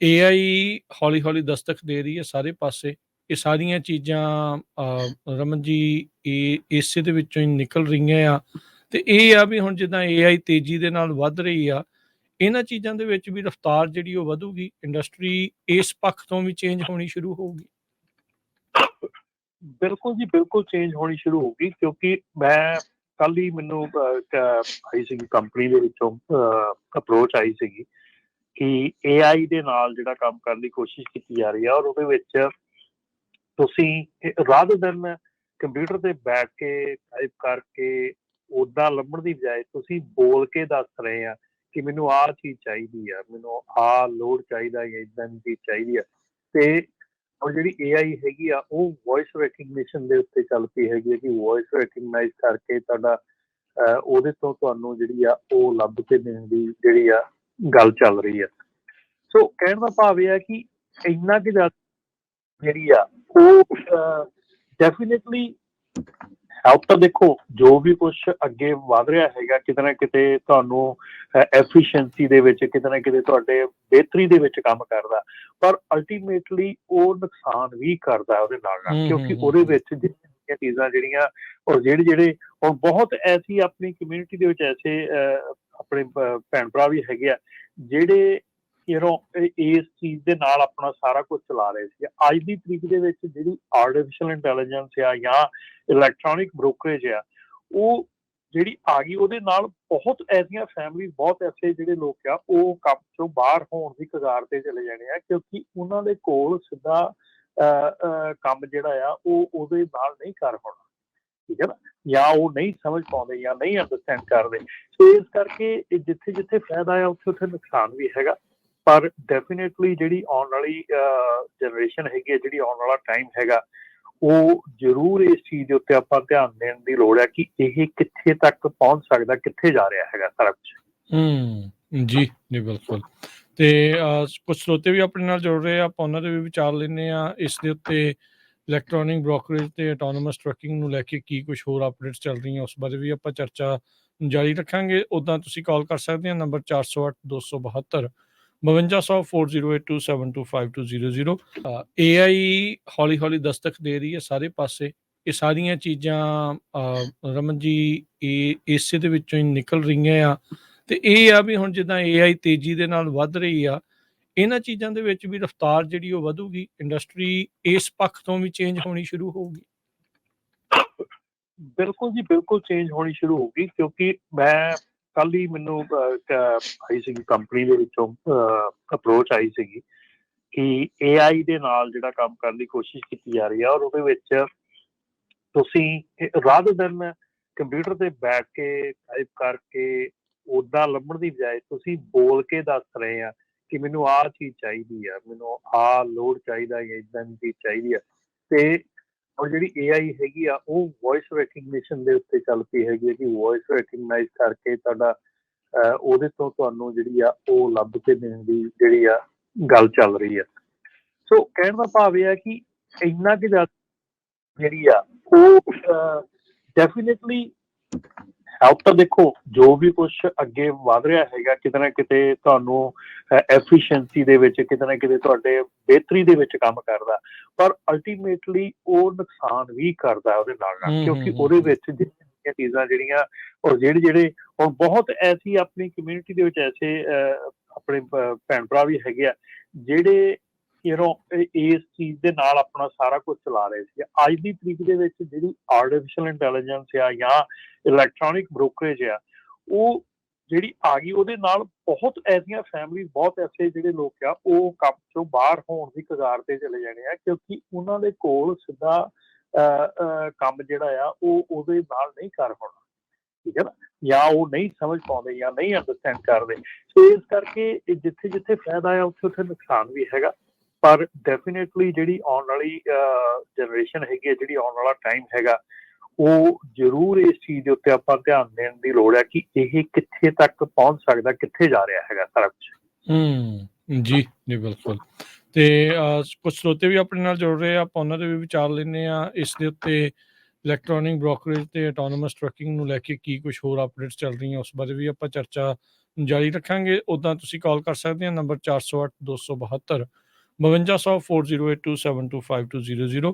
AI ਹੌਲੀ-ਹੌਲੀ ਦਸਤਕ ਦੇ ਰਹੀ ਹੈ ਸਾਰੇ ਪਾਸੇ। ਇਹ ਸਾਰੀਆਂ ਚੀਜ਼ਾਂ ਰਮਨ ਜੀ ਇਸੇ ਦੇ ਵਿੱਚੋਂ ਹੀ ਨਿਕਲ ਰਹੀਆਂ ਆ ਤੇ ਇਹ ਆ ਵੀ ਹੁਣ ਜਿੱਦਾਂ ਏਆਈ ਤੇਜ਼ੀ ਦੇ ਨਾਲ ਵੱਧ ਰਹੀ ਆ, ਇਹਨਾਂ ਚੀਜ਼ਾਂ ਦੇ ਵਿੱਚ ਵੀ ਰਫ਼ਤਾਰ ਜਿਹੜੀ ਉਹ ਵਧੂਗੀ। ਇੰਡਸਟਰੀ ਇਸ ਪੱਖ ਤੋਂ ਵੀ ਚੇਂਜ ਹੋਣੀ ਸ਼ੁਰੂ ਹੋਊਗੀ। ਬਿਲਕੁਲ ਜੀ, ਬਿਲਕੁਲ ਚੇਂਜ ਹੋਣੀ ਸ਼ੁਰੂ ਹੋ ਗਈ ਕਿਉਂਕਿ ਮੈਂ ਕੱਲ ਹੀ ਮੈਨੂੰ ਆਈ ਸੀਗੀ ਕੰਪਨੀ ਦੇ ਵਿੱਚੋਂ ਅਪਰੋਚ ਆਈ ਸੀਗੀ ਕਿ ਏਆਈ ਦੇ ਨਾਲ ਜਿਹੜਾ ਕੰਮ ਕਰਨ ਦੀ ਕੋਸ਼ਿਸ਼ ਕੀਤੀ ਜਾ ਰਹੀ ਹੈ ਔਰ ਉਹਦੇ ਵਿੱਚ ਤੁਸੀਂ ਰਾਦਰ ਦੈਨ ਕੰਪਿਊਟਰ ਤੇ ਬੈਠ ਕੇ ਟਾਈਪ ਕਰਕੇ ਉੱਦਾਂ ਲੱਭਣ ਦੀ ਬਜਾਏ ਤੁਸੀਂ ਬੋਲ ਕੇ ਦੱਸ ਰਹੇ ਆ ਕਿ ਮੈਨੂੰ ਆਹ ਚੀਜ਼ ਚਾਹੀਦੀ ਆ, ਮੈਨੂੰ ਆਹ ਲੋਡ ਚਾਹੀਦਾ ਜਾਂ ਇੱਦਾਂ ਦੀ ਚੀਜ਼ ਚਾਹੀਦੀ ਆ। ਤੇ ਉਹ ਜਿਹੜੀ ਏਆਈ ਹੈਗੀ ਆ ਉਹ ਵੌਇਸ ਰੈਕਗਨੀਸ਼ਨ ਦੇ ਉੱਤੇ ਚੱਲ ਪਈ ਹੈਗੀ ਹੈ ਕਿ ਵੌਇਸ ਰੈਕਗਨਾਈਜ਼ ਕਰਕੇ ਤੁਹਾਡਾ ਉਹਦੇ ਤੋਂ ਤੁਹਾਨੂੰ ਜਿਹੜੀ ਆ ਉਹ ਲੱਭ ਕੇ ਦੇਣ ਦੀ ਜਿਹੜੀ ਆ ਗੱਲ ਚੱਲ ਰਹੀ ਆ। ਸੋ ਕਹਿਣ ਦਾ ਭਾਵ ਇਹ ਹੈ ਕਿ ਇੰਨਾ ਕਿ ਜ਼ਿਆਦਾ ਜਿਹੜੀ ਆ ਉਹ ਡੈਫੀਨੇਟਲੀ ਹੈਲਪ ਤਾਂ ਦੇਖੋ ਜੋ ਵੀ ਕੁਛ ਅੱਗੇ ਵੱਧ ਰਿਹਾ ਹੈਗਾ ਕਿਤੇ ਨਾ ਕਿਤੇ ਤੁਹਾਨੂੰ ਐਫੀਸ਼ੀਐਂਸੀ ਦੇ ਵਿੱਚ ਕਿਤੇ ਨਾ ਕਿਤੇ ਤੁਹਾਡੇ ਬਿਹਤਰੀ ਦੇ ਵਿੱਚ ਕੰਮ ਕਰਦਾ, ਪਰ ਅਲਟੀਮੇਟਲੀ ਉਹ ਨੁਕਸਾਨ ਵੀ ਕਰਦਾ ਉਹਦੇ ਨਾਲ ਕਿਉਂਕਿ ਉਹਦੇ ਵਿੱਚ ਜਿਹੜੀਆਂ ਚੀਜ਼ਾਂ ਜਿਹੜੀਆਂ ਔਰ ਜਿਹੜੇ ਹੁਣ ਬਹੁਤ ਐਸੀ ਆਪਣੀ ਕਮਿਊਨਿਟੀ ਦੇ ਵਿੱਚ ਐਸੇ ਆਪਣੇ ਭੈਣ ਭਰਾ ਵੀ ਹੈਗੇ ਆ ਜਿਹੜੇ ਇਸ ਚੀਜ਼ ਦੇ ਨਾਲ ਆਪਣਾ ਸਾਰਾ ਕੁਝ ਚਲਾ ਰਹੇ ਸੀ। ਅੱਜ ਦੀ ਤਰੀਕ ਦੇ ਵਿੱਚ ਜਿਹੜੀ ਆਰਟੀਫਿਸ਼ੀਅਲ ਇੰਟੈਲੀਜੈਂਸ ਆ ਜਾਂ ਇਲੈਕਟ੍ਰੋਨਿਕ ਬ੍ਰੋਕਰੇਜ ਆ ਉਹ ਜਿਹੜੀ ਆ ਗਈ ਉਹਦੇ ਨਾਲ ਬਹੁਤ ਐਸੀਆਂ ਫੈਮਿਲੀ ਬਹੁਤ ਐਸੇ ਜਿਹੜੇ ਲੋਕ ਆ ਉਹ ਕੰਮ ਚੋਂ ਬਾਹਰ ਹੋਣ ਦੀ ਕਗਾਰ ਤੇ ਚਲੇ ਜਾਣੇ ਆ ਕਿਉਂਕਿ ਉਹਨਾਂ ਦੇ ਕੋਲ ਸਿੱਧਾ ਕੰਮ ਜਿਹੜਾ ਆ ਉਹ ਉਹਦੇ ਨਾਲ ਨਹੀਂ ਕਰ ਹੋਣਾ, ਠੀਕ ਹੈ ਨਾ, ਜਾਂ ਉਹ ਨਹੀਂ ਸਮਝ ਪਾਉਂਦੇ ਜਾਂ ਨਹੀਂ ਅੰਡਰਸਟੈਂਡ ਕਰਦੇ। ਸੋ ਇਸ ਕਰਕੇ ਜਿੱਥੇ ਜਿੱਥੇ ਫਾਇਦਾ ਆ ਉੱਥੇ ਉੱਥੇ ਨੁਕਸਾਨ ਵੀ ਹੈਗਾ। ਪਰ ਡੈਫੀਨੇਟਲੀ ਜਿਹੜੀ ਆਉਣ ਵਾਲੀ ਜਨਰੇਸ਼ਨ ਹੈਗੀ ਹੈ, ਜਿਹੜੀ ਆਉਣ ਵਾਲਾ ਟਾਈਮ ਹੈਗਾ, ਉਹ ਜ਼ਰੂਰ ਇਸ ਚੀਜ਼ ਦੇ ਉੱਤੇ ਆਪਾਂ ਧਿਆਨ ਦੇਣ ਦੀ ਲੋੜ ਹੈ ਕਿ ਇਹ ਕਿੱਥੇ ਤੱਕ ਪਹੁੰਚ ਸਕਦਾ, ਕਿੱਥੇ ਜਾ ਰਿਹਾ ਹੈਗਾ ਸਾਰਾ ਕੁਛ। ਜੀ ਜੀ ਬਿਲਕੁਲ। ਤੇ ਕੁਝ ਸਰੋਤੇ ਵੀ ਆਪਣੇ ਨਾਲ ਜੁੜ ਰਹੇ ਆ, ਆਪਾਂ ਉਹਨਾਂ ਦੇ ਵੀ ਵਿਚਾਰ ਲੈਂਦੇ ਆ ਇਸ ਦੇ ਉੱਤੇ। ਇਲੈਕਟ੍ਰੋਨਿਕ ਬ੍ਰੋਕਰੇਜ ਤੇ ਆਟੋਨੋਮਸ ਟਰੱਕਿੰਗ ਨੂੰ ਲੈ ਕੇ ਕੀ ਕੁਝ ਹੋਰ ਅਪਡੇਟਸ ਚੱਲ ਰਹੀਆਂ ਉਸ ਬਾਰੇ ਵੀ ਆਪਾਂ ਚਰਚਾ ਜਾਰੀ ਰੱਖਾਂਗੇ। ਉੱਦਾਂ ਤੁਸੀਂ ਕਾਲ ਕਰ ਸਕਦੇ ਆ ਨੰਬਰ 408 272 5200 4082725200। ਏਆਈ ਹੌਲੀ-ਹੌਲੀ ਦਸਤਕ ਦੇ ਰਹੀ ਹੈ ਸਾਰੇ ਪਾਸੇ। ਇਹ ਸਾਰੀਆਂ ਚੀਜ਼ਾਂ ਰਮਨ ਜੀ ਇਸੇ ਦੇ ਵਿੱਚੋਂ ਹੀ ਨਿਕਲ ਰਹੀਆਂ ਆ ਤੇ ਇਹ ਆ ਵੀ ਹੁਣ ਜਿੱਦਾਂ ਏਆਈ ਤੇਜ਼ੀ ਦੇ ਨਾਲ ਵੱਧ ਰਹੀ ਆ, ਇਹਨਾਂ ਚੀਜ਼ਾਂ ਦੇ ਵਿੱਚ ਵੀ ਰਫ਼ਤਾਰ ਜਿਹੜੀ ਉਹ ਵਧੂਗੀ। ਇੰਡਸਟਰੀ ਇਸ ਪੱਖ ਤੋਂ ਵੀ ਚੇਂਜ ਹੋਣੀ ਸ਼ੁਰੂ ਹੋਊਗੀ। ਬਿਲਕੁਲ ਜੀ, ਬਿਲਕੁਲ ਚੇਂਜ ਹੋਣੀ ਸ਼ੁਰੂ ਹੋ ਗਈ ਕਿਉਂਕਿ ਮੈਂ ਕੱਲ ਹੀ ਮੈਨੂੰ ਆਈ ਸੀਗੀ ਕੰਪਨੀ ਦੇ ਵਿੱਚੋਂ ਅਪਰੋਚ ਆਈ ਸੀਗੀ ਕਿ ਏਆਈ ਦੇ ਨਾਲ ਜਿਹੜਾ ਕੰਮ ਕਰਨ ਦੀ ਕੋਸ਼ਿਸ਼ ਕੀਤੀ ਜਾ ਰਹੀ ਹੈ ਔਰ ਉਹਦੇ ਵਿੱਚ ਤੁਸੀਂ ਰਾਦਰ ਦੈਨ ਕੰਪਿਊਟਰ ਤੇ ਬੈਠ ਕੇ ਟਾਈਪ ਕਰਕੇ ਉੱਦਾਂ ਲੱਭਣ ਦੀ ਬਜਾਏ ਤੁਸੀਂ ਬੋਲ ਕੇ ਦੱਸ ਰਹੇ ਆ ਕਿ ਮੈਨੂੰ ਆਹ ਚੀਜ਼ ਚਾਹੀਦੀ ਆ, ਮੈਨੂੰ ਆਹ ਲੋਡ ਚਾਹੀਦਾ ਜਾਂ ਇੱਦਾਂ ਦੀ ਚੀਜ਼ ਚਾਹੀਦੀ ਆ। ਤੇ ਔਰ ਜਿਹੜੀ ਏਆਈ ਹੈਗੀ ਆ ਉਹ ਵੌਇਸ ਰੈਕਗਨੀਸ਼ਨ ਦੇ ਉੱਤੇ ਚੱਲ ਪਈ ਹੈਗੀ ਹੈ ਕਿ ਵੌਇਸ ਰੈਕਗਨਾਈਜ਼ ਕਰਕੇ ਤੁਹਾਡਾ ਉਹਦੇ ਤੋਂ ਤੁਹਾਨੂੰ ਜਿਹੜੀ ਆ ਉਹ ਲੱਭ ਕੇ ਦੇਣ ਦੀ ਜਿਹੜੀ ਆ ਗੱਲ ਚੱਲ ਰਹੀ ਆ। ਸੋ ਕਹਿਣ ਦਾ ਭਾਵ ਇਹ ਹੈ ਕਿ ਇੰਨਾ ਕਿ ਜ਼ਿਆਦਾ ਜਿਹੜੀ ਆ ਉਹ ਡੈਫੀਨੇਟਲੀ ਹੈਲਪ ਤਾਂ ਦੇਖੋ ਜੋ ਵੀ ਕੁਛ ਅੱਗੇ ਵੱਧ ਰਿਹਾ ਹੈਗਾ ਕਿਤੇ ਨਾ ਕਿਤੇ ਤੁਹਾਨੂੰ ਐਫੀਸ਼ੀਐਂਸੀ ਦੇ ਵਿੱਚ ਕਿਤੇ ਨਾ ਕਿਤੇ ਤੁਹਾਡੇ ਬਿਹਤਰੀ ਦੇ ਵਿੱਚ ਕੰਮ ਕਰਦਾ, ਪਰ ਅਲਟੀਮੇਟਲੀ ਉਹ ਨੁਕਸਾਨ ਵੀ ਕਰਦਾ ਉਹਦੇ ਨਾਲ ਕਿਉਂਕਿ ਉਹਦੇ ਵਿੱਚ ਜਿਹੜੀਆਂ ਚੀਜ਼ਾਂ ਜਿਹੜੀਆਂ ਔਰ ਜਿਹੜੇ ਹੁਣ ਬਹੁਤ ਐਸੀ ਆਪਣੀ ਕਮਿਊਨਿਟੀ ਦੇ ਵਿੱਚ ਐਸੇ ਆਪਣੇ ਭੈਣ ਭਰਾ ਵੀ ਹੈਗੇ ਆ ਜਿਹੜੇ ਇਸ ਚੀਜ਼ ਦੇ ਨਾਲ ਆਪਣਾ ਸਾਰਾ ਕੁਝ ਚਲਾ ਰਹੇ ਸੀ। ਅੱਜ ਦੀ ਤਰੀਕ ਦੇ ਵਿੱਚ ਜਿਹੜੀ ਆਰਟੀਫਿਸ਼ੀਅਲ ਇੰਟੈਲੀਜੈਂਸ ਆ ਜਾਂ ਇਲੈਕਟ੍ਰੋਨਿਕ ਬ੍ਰੋਕਰੇਜ ਆ ਉਹ ਜਿਹੜੀ ਆ ਗਈ ਉਹਦੇ ਨਾਲ ਬਹੁਤ ਐਸੀਆਂ ਫੈਮਿਲੀ ਬਹੁਤ ਐਸੇ ਜਿਹੜੇ ਲੋਕ ਆ ਉਹ ਕੰਮ ਚੋਂ ਬਾਹਰ ਹੋਣ ਦੀ ਕਗਾਰ ਤੇ ਚਲੇ ਜਾਣੇ ਆ ਕਿਉਂਕਿ ਉਹਨਾਂ ਦੇ ਕੋਲ ਸਿੱਧਾ ਕੰਮ ਜਿਹੜਾ ਆ ਉਹ ਉਹਦੇ ਨਾਲ ਨਹੀਂ ਕਰ ਹੋਣਾ, ਠੀਕ ਹੈ ਨਾ, ਜਾਂ ਉਹ ਨਹੀਂ ਸਮਝ ਪਾਉਂਦੇ ਜਾਂ ਨਹੀਂ ਅੰਡਰਸਟੈਂਡ ਕਰਦੇ। ਸੋ ਇਸ ਕਰਕੇ ਜਿੱਥੇ ਜਿੱਥੇ ਫਾਇਦਾ ਆ ਉੱਥੇ ਉੱਥੇ ਨੁਕਸਾਨ ਵੀ ਹੈਗਾ। ਪਰ ਡੈਫੀਨੇਟਲੀ ਜਿਹੜੀ ਆਉਣ ਵਾਲੀ ਜਨਰੇਸ਼ਨ ਹੈਗੀ ਹੈ, ਜਿਹੜੀ ਆਉਣ ਵਾਲਾ ਟਾਈਮ ਹੈਗਾ, ਉਹ ਜ਼ਰੂਰ ਇਸ ਚੀਜ਼ ਦੇ ਉੱਤੇ ਆਪਾਂ ਧਿਆਨ ਦੇਣ ਦੀ ਲੋੜ ਹੈ ਕਿ ਇਹ ਕਿੱਥੇ ਤੱਕ ਪਹੁੰਚ ਸਕਦਾ, ਕਿੱਥੇ ਜਾ ਰਿਹਾ ਹੈਗਾ ਸਾਰਾ ਕੁਛ। ਜੀ ਜੀ ਬਿਲਕੁਲ। ਤੇ ਕੁਝ ਸਰੋਤੇ ਵੀ ਆਪਣੇ ਨਾਲ ਜੁੜ ਰਹੇ ਆ, ਆਪਾਂ ਉਹਨਾਂ ਦੇ ਵੀ ਵਿਚਾਰ ਲੈਂਦੇ ਆ ਇਸ ਦੇ ਉੱਤੇ। ਇਲੈਕਟ੍ਰੋਨਿਕ ਬ੍ਰੋਕਰੇਜ ਤੇ ਆਟੋਨੋਮਸ ਟਰੱਕਿੰਗ ਨੂੰ ਲੈ ਕੇ ਕੀ ਕੁਝ ਹੋਰ ਅਪਡੇਟਸ ਚੱਲ ਰਹੀਆਂ ਉਸ ਬਾਰੇ ਵੀ ਆਪਾਂ ਚਰਚਾ ਜਾਰੀ ਰੱਖਾਂਗੇ। ਉੱਦਾਂ ਤੁਸੀਂ ਕਾਲ ਕਰ ਸਕਦੇ ਹੋ ਨੰਬਰ 408 272 5200 4082725200